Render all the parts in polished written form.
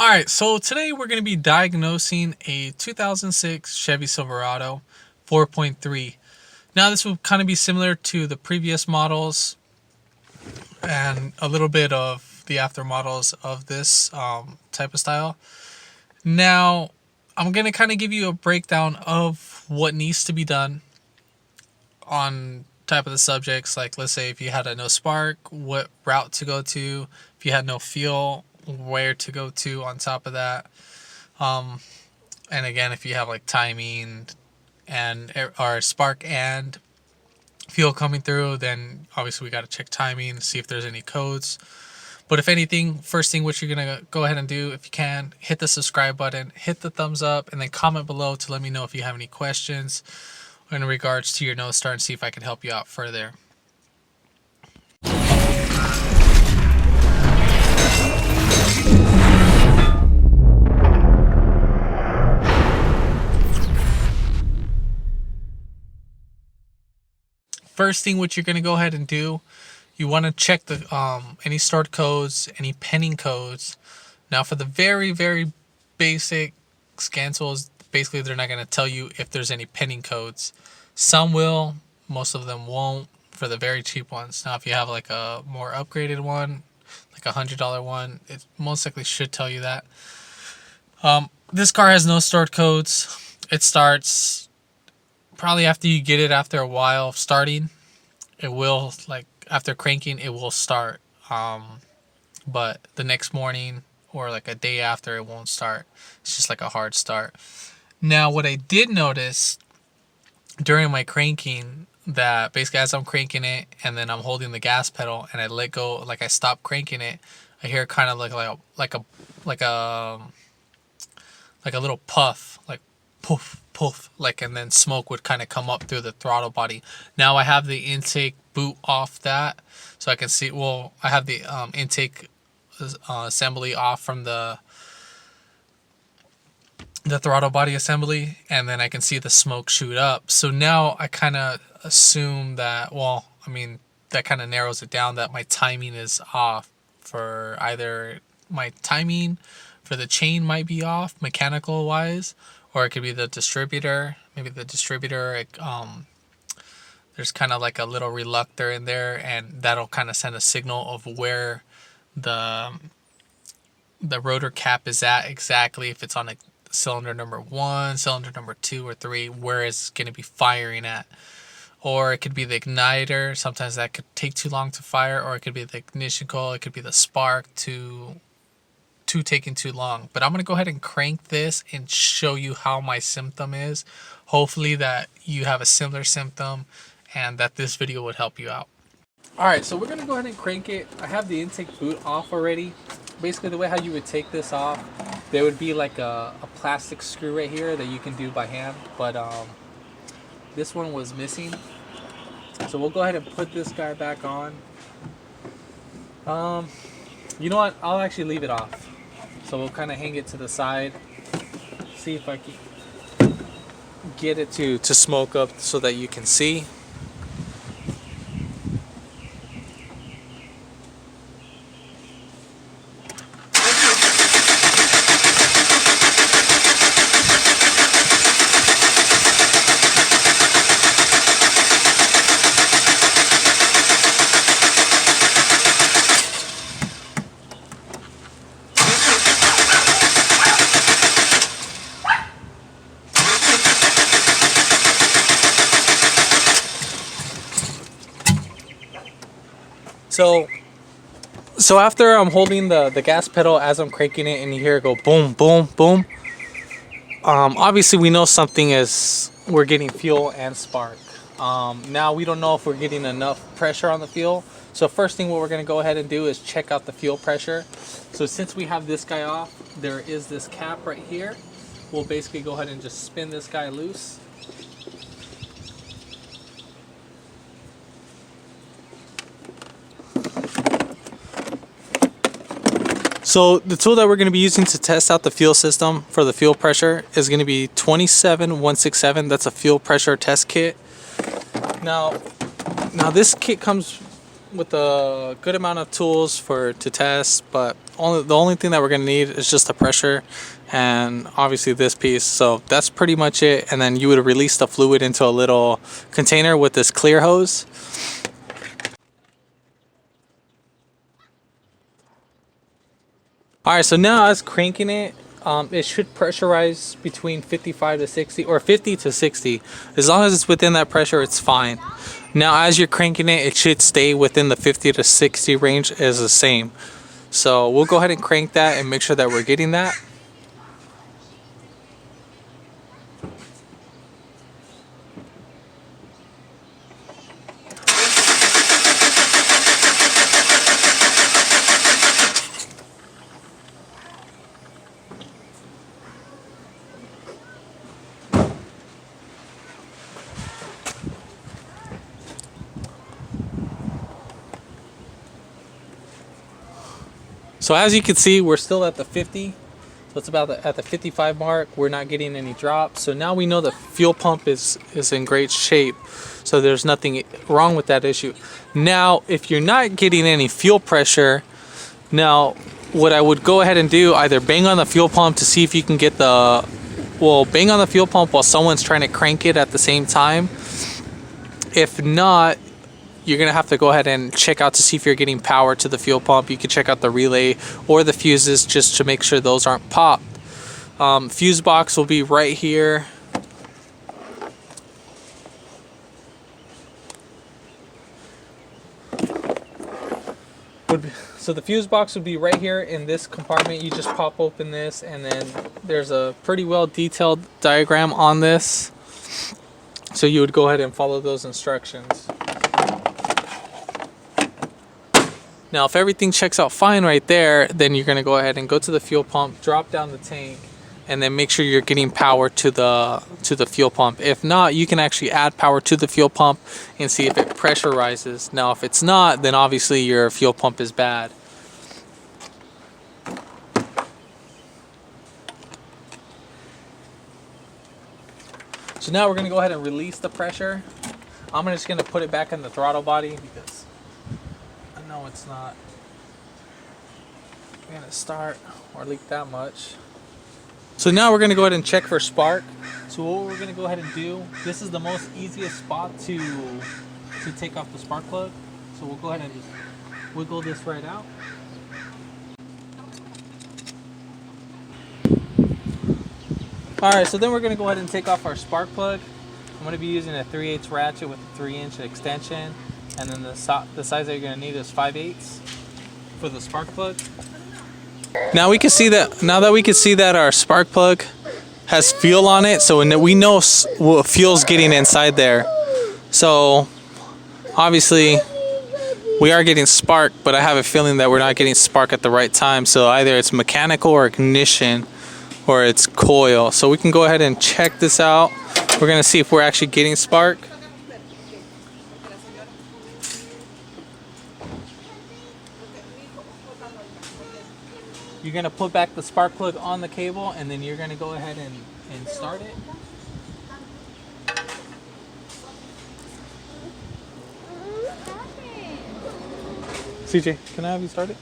Alright, so today we're going to be diagnosing a 2006 Chevy Silverado 4.3. Now this will kind of be similar to the previous models and a little bit of the after models of this type of style. Now I'm going to kind of give you a breakdown of what needs to be done on type of the subjects. Like, let's say if you had a no spark, what route to go to. If you had no fuel, where to go to on top of that. And again, if you have like timing and or spark and fuel coming through, then obviously we got to check timing, see if there's any codes. But if anything, first thing what you're gonna go ahead and do, if you can, hit the subscribe button, hit the thumbs up, and then comment below to let me know if you have any questions in regards to your no star and see if I can help you out further. First thing what you're going to go ahead and do, you want to check the any stored codes, any pending codes. Now for the very basic scan tools, basically they're not going to tell you if there's any pending codes. Some will, most of them won't for the very cheap ones. Now if you have like a more upgraded one, like $100 one, it most likely should tell you that. This car has no stored codes. It starts probably after you get it, after a while of starting. It will, like after cranking, it will start. But the next morning or like a day after, it won't start. It's just like a hard start. Now what I did notice during my cranking, that basically as I'm cranking it and then I'm holding the gas pedal and I let go, like I stop cranking it, I hear kind of like a little puff, like poof poof, like, and then smoke would kind of come up through the throttle body. Now I have the intake boot off that, so I can see, well, I have the intake assembly off from the throttle body assembly, and then I can see the smoke shoot up. So now I kind of assume that, well, I mean, that kind of narrows it down that my timing is off. For either my timing for the chain might be off mechanical wise, or it could be the distributor. Maybe the distributor, there's kind of like a little reluctor in there, and that'll kind of send a signal of where the rotor cap is at exactly. If it's on a cylinder number 1, cylinder number 2 or 3, where it's going to be firing at. Or it could be the igniter. Sometimes that could take too long to fire, or it could be the ignition coil. It could be the spark to taking too long. But I'm going to go ahead and crank this and show you how my symptom is. Hopefully that you have a similar symptom and that this video would help you out. Alright, so we're going to go ahead and crank it. I have the intake boot off already. Basically the way how you would take this off, there would be like a plastic screw right here that you can do by hand, but this one was missing. So we'll go ahead and put this guy back on. You know what, I'll actually leave it off. So we'll kind of hang it to the side, see if I can get it to smoke up so that you can see. So after I'm holding the gas pedal as I'm cranking it, and you hear it go boom, boom, boom. Obviously we know something is, we're getting fuel and spark. Now we don't know if we're getting enough pressure on the fuel. So first thing what we're going to go ahead and do is check out the fuel pressure. So since we have this guy off, there is this cap right here. We'll basically go ahead and just spin this guy loose. So the tool that we're going to be using to test out the fuel system for the fuel pressure is going to be 27167. That's a fuel pressure test kit. Now this kit comes with a good amount of tools to test, but the only thing that we're gonna need is just the pressure and obviously this piece. So that's pretty much it. And then you would release the fluid into a little container with this clear hose. All right, so now as cranking it, it should pressurize between 55 to 60 or 50 to 60. As long as it's within that pressure, it's fine. Now as you're cranking it, it should stay within the 50 to 60 range as the same. So we'll go ahead and crank that and make sure that we're getting that. So as you can see, we're still at the 50. So it's about at the 55 mark. We're not getting any drops. So now we know the fuel pump is in great shape. So there's nothing wrong with that issue. Now, if you're not getting any fuel pressure, now what I would go ahead and do, either bang on the fuel pump to see if you can get bang on the fuel pump while someone's trying to crank it at the same time. If not, you're gonna have to go ahead and check out to see if you're getting power to the fuel pump. You can check out the relay or the fuses just to make sure those aren't popped. Fuse box will be right here. So the fuse box would be right here in this compartment. You just pop open this, and then there's a pretty well detailed diagram on this. So you would go ahead and follow those instructions. Now, if everything checks out fine right there, then you're gonna go ahead and go to the fuel pump, drop down the tank, and then make sure you're getting power to the fuel pump. If not, you can actually add power to the fuel pump and see if it pressurizes. Now, if it's not, then obviously your fuel pump is bad. So now we're gonna go ahead and release the pressure. I'm just gonna put it back in the throttle body because no, it's not gonna start or leak that much. So now we're gonna go ahead and check for spark. So what we're gonna go ahead and do, this is the most easiest spot to take off the spark plug. So we'll go ahead and just wiggle this right out. Alright, so then we're gonna go ahead and take off our spark plug. I'm gonna be using a 3/8 ratchet with a 3-inch extension. And then the size that you're going to need is 5/8 for the spark plug. Now we can see that our spark plug has fuel on it, so we know what fuel's getting inside there. So obviously we are getting spark, but I have a feeling that we're not getting spark at the right time. So either it's mechanical or ignition, or it's coil. So we can go ahead and check this out. We're going to see if we're actually getting spark. You're going to put back the spark plug on the cable, and then you're going to go ahead and start it. CJ, can I have you start it?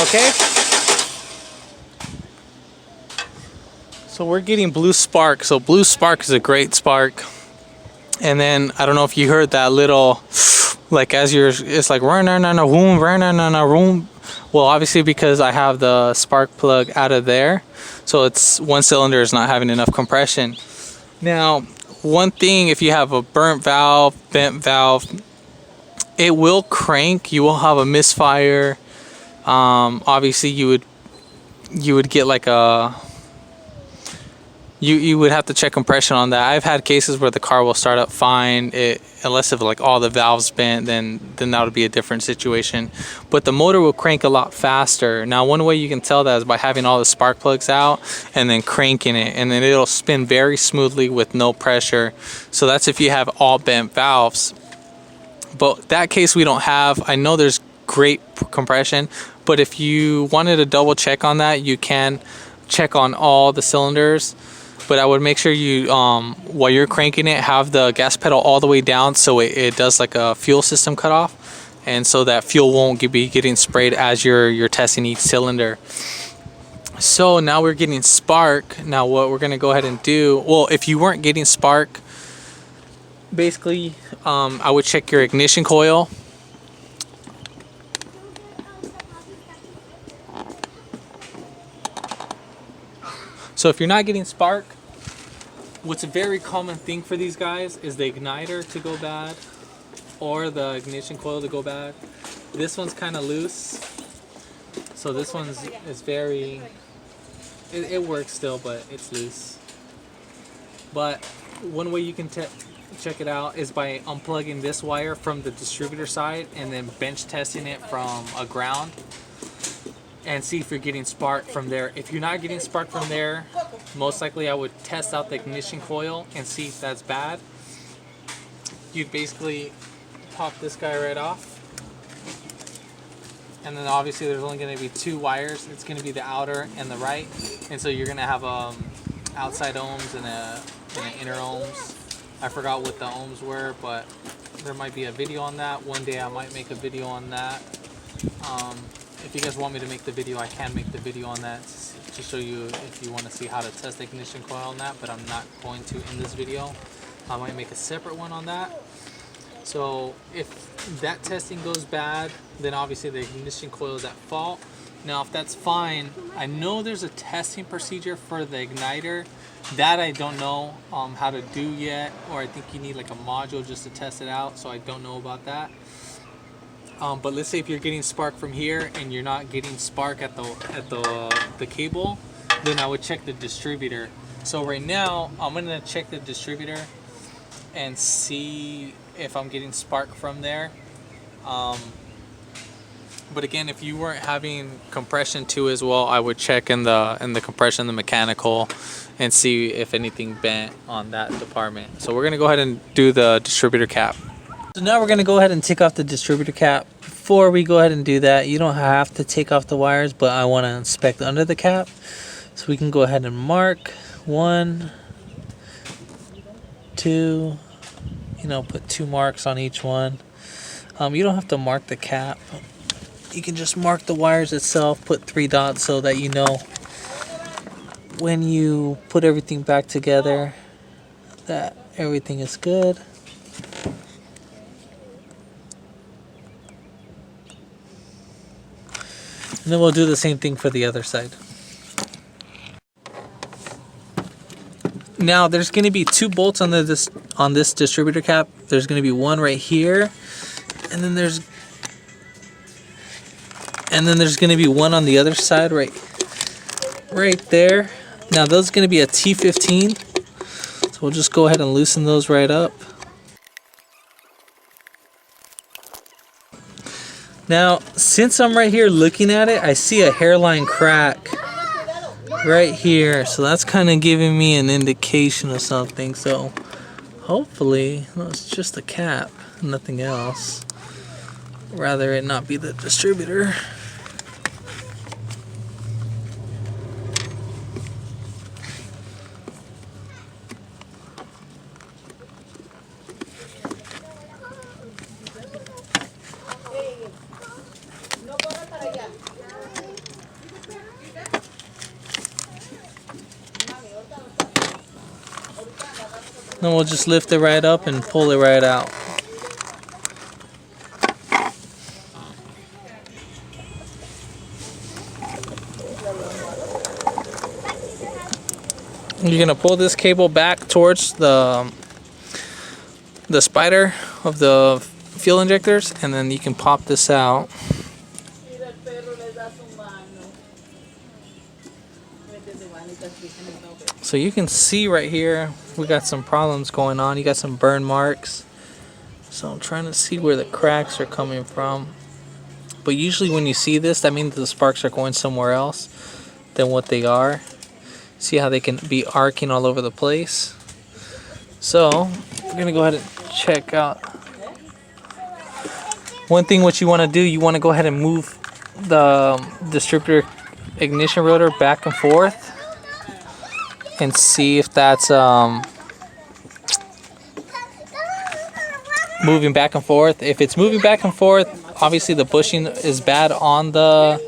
Okay. So we're getting blue spark. So blue spark is a great spark. And then I don't know if you heard that little, like it's like run. Well, obviously because I have the spark plug out of there, so it's one cylinder is not having enough compression. Now, one thing, if you have a burnt valve, bent valve, it will crank. You will have a misfire. Obviously you would get like You would have to check compression on that. I've had cases where the car will start up fine, unless if like all the valves bent, then that would be a different situation. But the motor will crank a lot faster. Now, one way you can tell that is by having all the spark plugs out and then cranking it, and then it'll spin very smoothly with no pressure. So that's if you have all bent valves. But that case we don't have. I know there's great compression, but if you wanted to double check on that, you can check on all the cylinders. But I would make sure you, while you're cranking it, have the gas pedal all the way down so it does like a fuel system cutoff, and so that fuel won't be getting sprayed as you're testing each cylinder. So now we're getting spark. Now what we're gonna go ahead and do, well, if you weren't getting spark, basically I would check your ignition coil. So if you're not getting spark, what's a very common thing for these guys is the igniter to go bad or the ignition coil to go bad. This one's kind of loose, so this one's is very, it works still, but it's loose. But one way you can check it out is by unplugging this wire from the distributor side and then bench testing it from a ground and see if you're getting spark from there. If you're not getting spark from there, most likely I would test out the ignition coil and see if that's bad. You'd basically pop this guy right off, and then obviously there's only going to be two wires. It's going to be the outer and the right, and so you're going to have outside ohms and an inner ohms. I forgot what the ohms were, but there might be a video on that. One day I might make a video on that. If you guys want me to make the video, I can make the video on that to show you if you want to see how to test the ignition coil on that, but I'm not going to in this video. I might make a separate one on that. So if that testing goes bad, then obviously the ignition coil is at fault. Now if that's fine, I know there's a testing procedure for the igniter that I don't know how to do yet, or I think you need like a module just to test it out, so I don't know about that. But let's say if you're getting spark from here and you're not getting spark at the cable, then I would check the distributor. So right now I'm gonna check the distributor and see if I'm getting spark from there. But again, if you weren't having compression too as well, I would check in the compression, the mechanical, and see if anything bent on that department. So we're gonna go ahead and do the distributor cap. So now we're going to go ahead and take off the distributor cap. Before we go ahead and do that, you don't have to take off the wires, but I want to inspect under the cap. So we can go ahead and mark 1, 2, put 2 marks on each one. You don't have to mark the cap. You can just mark the wires itself, put 3 dots so that you know when you put everything back together that everything is good. And then we'll do the same thing for the other side. Now there's going to be 2 bolts on this distributor cap. There's going to be one right here, and then there's going to be one on the other side right there. Now those are going to be a T15. So we'll just go ahead and loosen those right up. Now, since I'm right here looking at it, I see a hairline crack right here. So that's kind of giving me an indication of something. So hopefully, it's just the cap, nothing else. Rather it not be the distributor. Then we'll just lift it right up and pull it right out. You're gonna pull this cable back towards the spider of the fuel injectors, and then you can pop this out. So you can see right here, we got some problems going on. You got some burn marks. So I'm trying to see where the cracks are coming from. But usually when you see this, that means the sparks are going somewhere else than what they are. See how they can be arcing all over the place? So we're gonna go ahead and check out. One thing what you want to do, you want to go ahead and move the distributor ignition rotor back and forth and see if that's moving back and forth. If it's moving back and forth, obviously the bushing is bad on the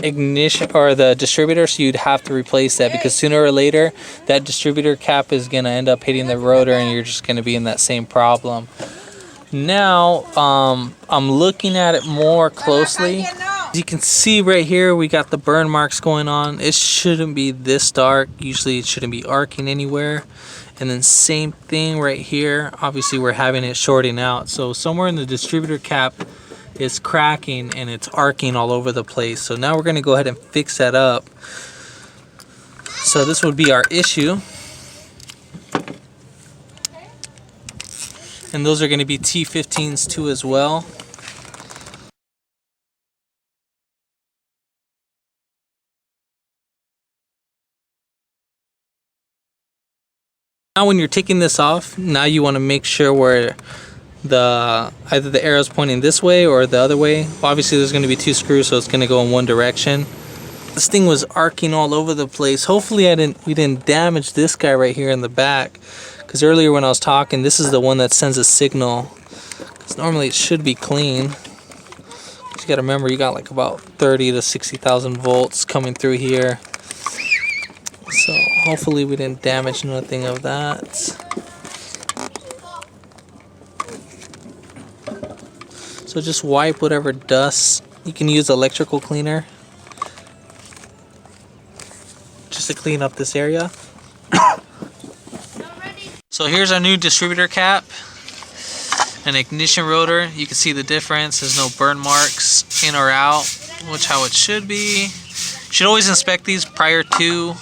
ignition or the distributor, so you'd have to replace that, because sooner or later that distributor cap is going to end up hitting the rotor and you're just going to be in that same problem. Now I'm looking at it more closely. As you can see right here, we got the burn marks going on. It shouldn't be this dark. Usually it shouldn't be arcing anywhere. And then same thing right here. Obviously we're having it shorting out. So somewhere in the distributor cap is cracking and it's arcing all over the place. So now we're going to go ahead and fix that up. So this would be our issue. And those are going to be T15s too as well. Now when you're taking this off, now you want to make sure where either the arrow's pointing this way or the other way. Obviously there's going to be two screws, so it's going to go in one direction. This thing was arcing all over the place. Hopefully we didn't damage this guy right here in the back, because earlier when I was talking, this is the one that sends a signal, because normally it should be clean. You got to remember, you got like about 30 to 60,000 volts coming through here. So hopefully we didn't damage nothing of that. So just wipe whatever dust. You can use electrical cleaner just to clean up this area. So here's our new distributor cap, an ignition rotor. You can see the difference. There's no burn marks in or out, which how it should be. You should always inspect these prior to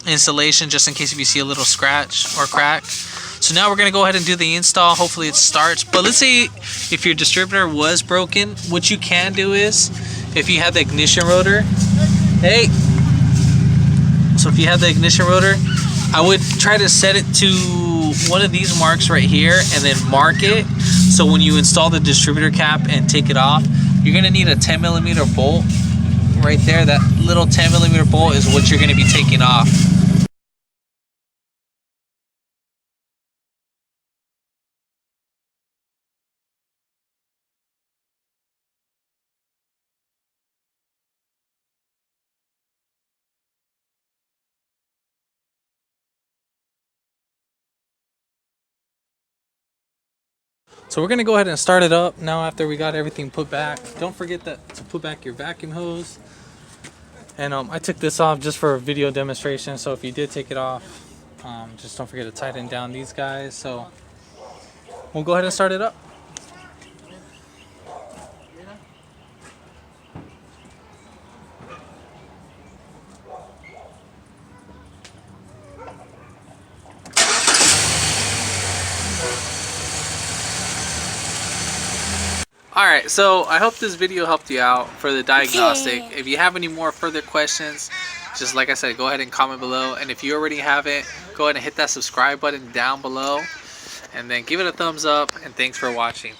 installation, just in case if you see a little scratch or crack. So now we're going to go ahead and do the install. Hopefully it starts. But let's say if your distributor was broken, what you can do is, if you have the ignition rotor, so if you have the ignition rotor, I would try to set it to one of these marks right here and then mark it. So when you install the distributor cap and take it off, you're going to need a 10mm bolt right there. That little 10mm bolt is what you're going to be taking off. So we're going to go ahead and start it up now after we got everything put back. Don't forget to put back your vacuum hose. And I took this off just for a video demonstration, so if you did take it off, just don't forget to tighten down these guys. So we'll go ahead and start it up. Alright, so I hope this video helped you out for the diagnostic. If you have any more further questions, just like I said, go ahead and comment below. And if you already have it, go ahead and hit that subscribe button down below. And then give it a thumbs up, and thanks for watching.